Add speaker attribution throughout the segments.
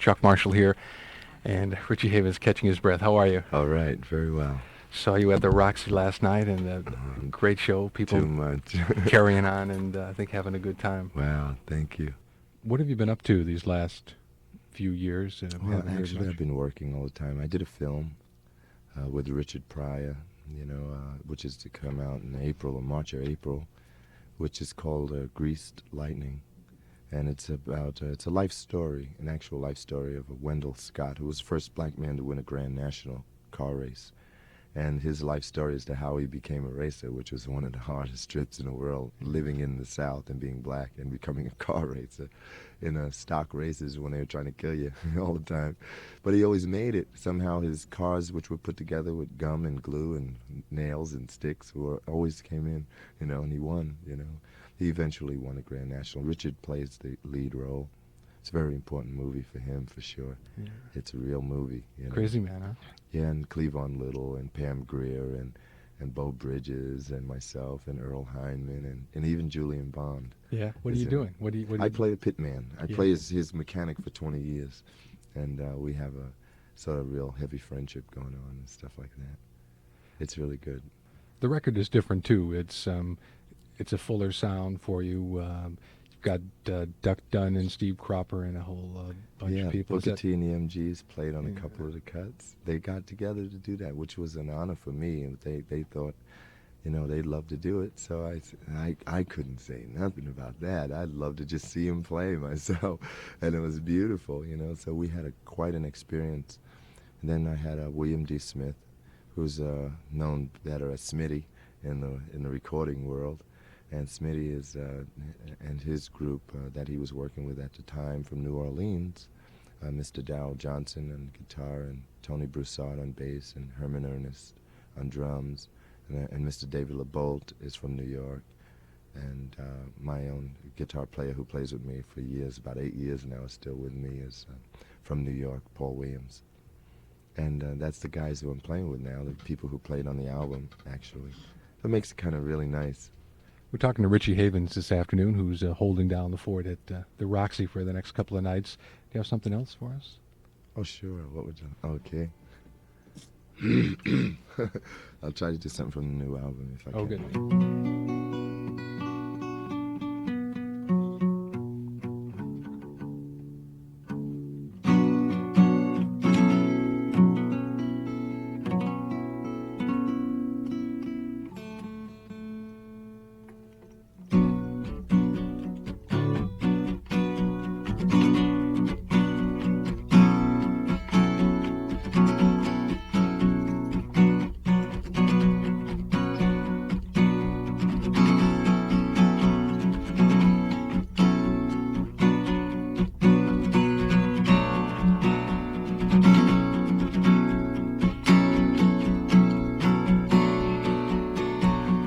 Speaker 1: Chuck Marshall here, and Richie Havens catching his breath. How are you?
Speaker 2: All right, very well.
Speaker 1: Saw you at the Roxy last night, and a great show. People
Speaker 2: Too much.
Speaker 1: carrying on and I think having a good time.
Speaker 2: Wow, thank you.
Speaker 1: What have you been up to these last few years?
Speaker 2: Well, actually, I've been working all the time. I did a film with Richard Pryor, which is to come out in April or March or April, which is called Greased Lightning. And it's about, it's a life story, an actual life story of Wendell Scott, who was the first black man to win a Grand National car race. And his life story as to how he became a racer, which was one of the hardest trips in the world, living in the South and being black and becoming a car racer in stock races when they were trying to kill you all the time. But he always made it. Somehow his cars, which were put together with gum and glue and nails and sticks, always came in, and he won, He eventually won a Grand National. Richard plays the lead role. It's a very important movie for him, for sure. Yeah. It's a real movie.
Speaker 1: Crazy man, huh?
Speaker 2: Yeah, and Cleavon Little and Pam Grier and Bo Bridges and myself and Earl Hindman and even Julian Bond.
Speaker 1: Yeah, what are you doing?
Speaker 2: I play a pitman. I play his mechanic for 20 years, and we have a sort of real heavy friendship going on and stuff like that. It's really good.
Speaker 1: The record is different too. It's a fuller sound for you. Got Duck Dunn and Steve Cropper and a whole bunch of people.
Speaker 2: Booker T and the MGs played on a couple of the cuts. They got together to do that, which was an honor for me. And they thought, they'd love to do it. So I couldn't say nothing about that. I'd love to just see him play myself, and it was beautiful, So we had quite an experience. And then I had William D. Smith, who's known better as Smitty in the recording world. And Smitty is, and his group that he was working with at the time from New Orleans, Mr. Darrell Johnson on guitar and Tony Broussard on bass and Herman Ernest on drums, and Mr. David LeBolt is from New York, and my own guitar player who plays with me for years, about 8 years now, is still with me, is from New York, Paul Williams. And that's the guys who I'm playing with now, the people who played on the album, actually. That makes it kind of really nice.
Speaker 1: We're talking to Richie Havens this afternoon, who's holding down the fort at the Roxy for the next couple of nights. Do you have something else for us?
Speaker 2: Oh, sure. What would you... Okay. I'll try to do something from the new album if I can.
Speaker 1: Oh, good.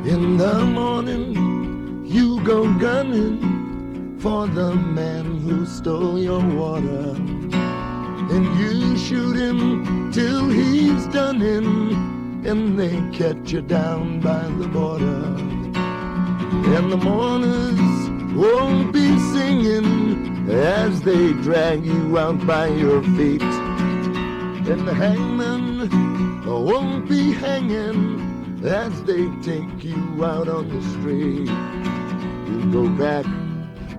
Speaker 3: In the morning, you go gunning for the man who stole your water, and you shoot him till he's done in, and they catch you down by the border. And the mourners won't be singing as they drag you out by your feet, and the hangman won't be hanging as they take you out on the street. You go back,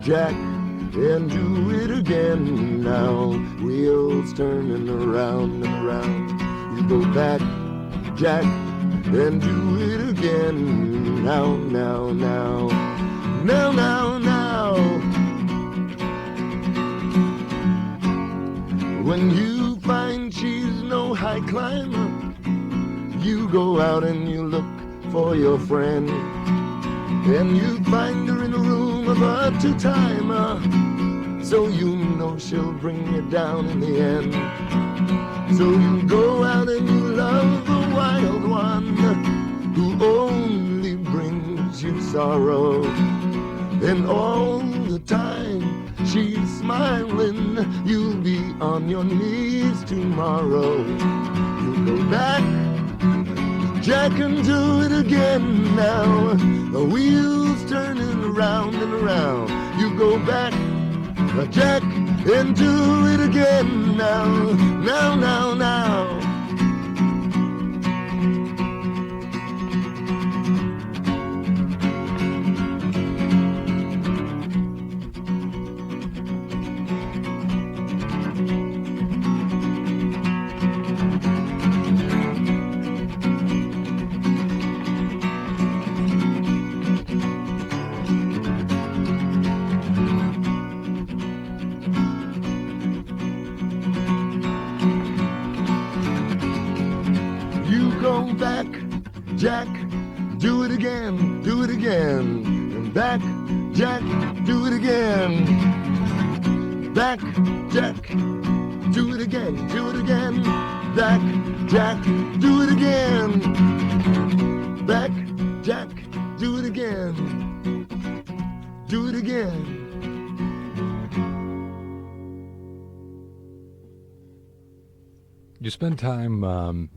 Speaker 3: Jack, and do it again now. Wheels turning around and around. You go back, Jack, and do it again now, now, now. Now, now, now. When you find she's no high climber, you go out and you look for your friend, and you find her in a room of a two-timer, so you know she'll bring you down in the end. So you go out and you love the wild one who only brings you sorrow, and all the time she's smiling, you'll be on your knees tomorrow. You go back, Jack, and do it again now. The wheels turning around and around. You go back, Jack, and do it again now, now, now, now. Go back, Jack, do it again, do it again. And back, Jack, do it again. Back, Jack, do it again, do it again. Back, Jack, do it again. Back, Jack, do it again. Do it again.
Speaker 1: You spend time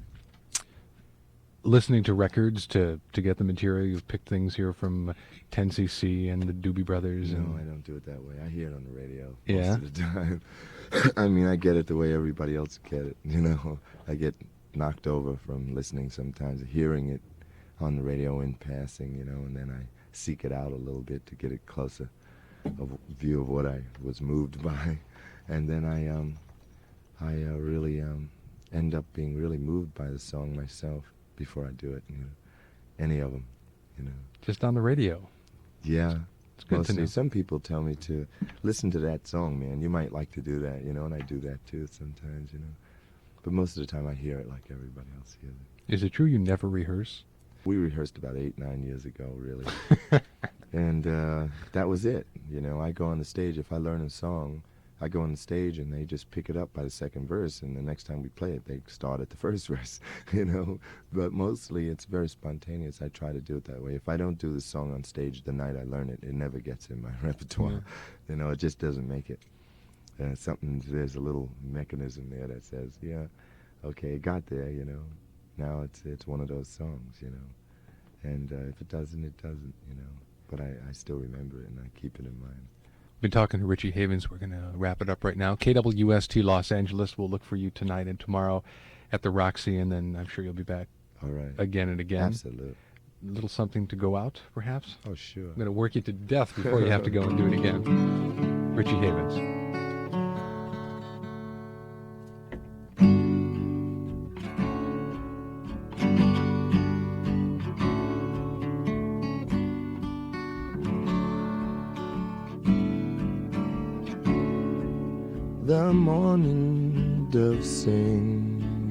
Speaker 1: listening to records to get the material. You've picked things here from 10cc and the Doobie Brothers.
Speaker 2: No,
Speaker 1: and
Speaker 2: I don't do it that way. I hear it on the radio
Speaker 1: Yeah?
Speaker 2: most of the time. I mean, I get it the way everybody else get it, you know. I get knocked over from listening sometimes, hearing it on the radio in passing, you know, and then I seek it out a little bit to get a closer view of what I was moved by. And then I really end up being really moved by the song myself before I do it, you know, any of them, you know.
Speaker 1: Just on the radio.
Speaker 2: Yeah.
Speaker 1: It's good
Speaker 2: Mostly,
Speaker 1: to know.
Speaker 2: some people tell me to listen to that song, man. You might like to do that, you know, and I do that too sometimes, you know. But most of the time I hear it like everybody else hears it.
Speaker 1: Is it true you never rehearse?
Speaker 2: We rehearsed about 8-9 years ago, really. And that was it, you know. I go on the stage, if I learn a song, I go on the stage and they just pick it up by the second verse, and the next time we play it, they start at the first verse, you know. But mostly it's very spontaneous. I try to do it that way. If I don't do the song on stage the night I learn it, it never gets in my repertoire.
Speaker 1: Yeah.
Speaker 2: You know, it just doesn't make it. There's a little mechanism there that says, yeah, okay, it got there, you know. Now it's one of those songs, you know. And if it doesn't, it doesn't, you know. But I still remember it and I keep it in mind.
Speaker 1: Been talking to Richie Havens. We're going to wrap it up right now. KWST Los Angeles. We'll look for you tonight and tomorrow at the Roxy, and then I'm sure you'll be back
Speaker 2: All right.
Speaker 1: again and again.
Speaker 2: Absolutely.
Speaker 1: A little something to go out, perhaps?
Speaker 2: Oh, sure.
Speaker 1: I'm going to work you to death before you have to go and do it again. Richie Havens.
Speaker 3: The morning dove singing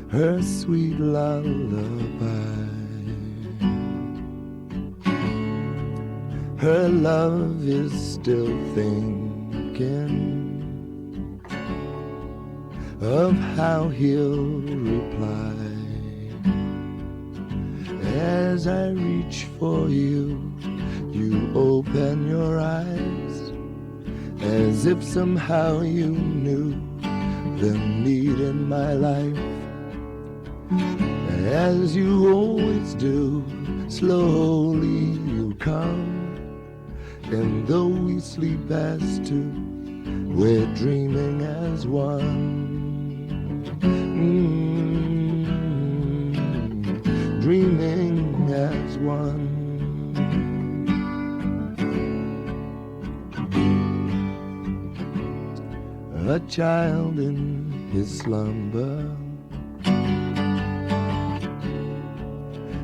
Speaker 3: her sweet lullaby. Her love is still thinking of how he'll reply. As I reach for you, you open your eyes, as if somehow you knew the need in my life. As you always do, slowly you come, and though we sleep as two, we're dreaming as one. Dreaming as one. A child in his slumber,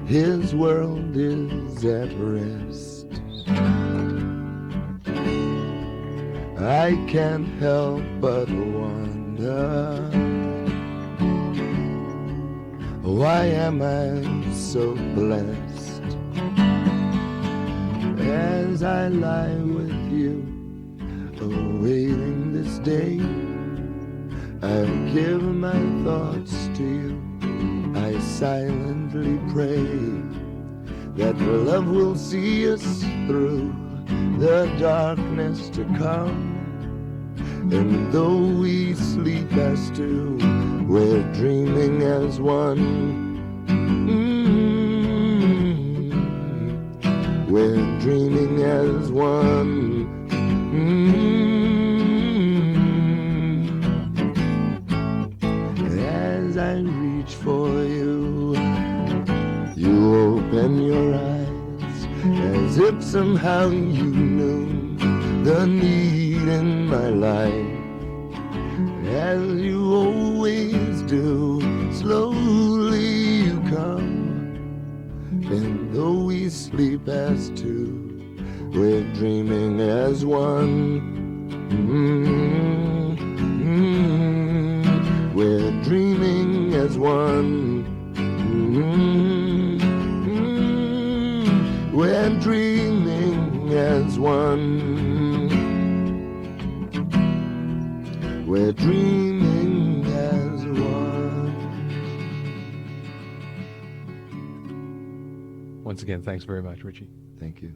Speaker 3: his world is at rest. I can't help but wonder, why am I so blessed? As I lie with you, awaiting this day, I'll give my thoughts to you. I silently pray that love will see us through the darkness to come. And though we sleep as two, we're dreaming as one. We're dreaming as one. somehow you knew the need in my life, as you always do. Slowly you come, and though we sleep as two, we're dreaming as one. We're dreaming as one. We're dreaming as one. We're dreaming as one.
Speaker 1: Once again, thanks very much, Richie.
Speaker 2: Thank you.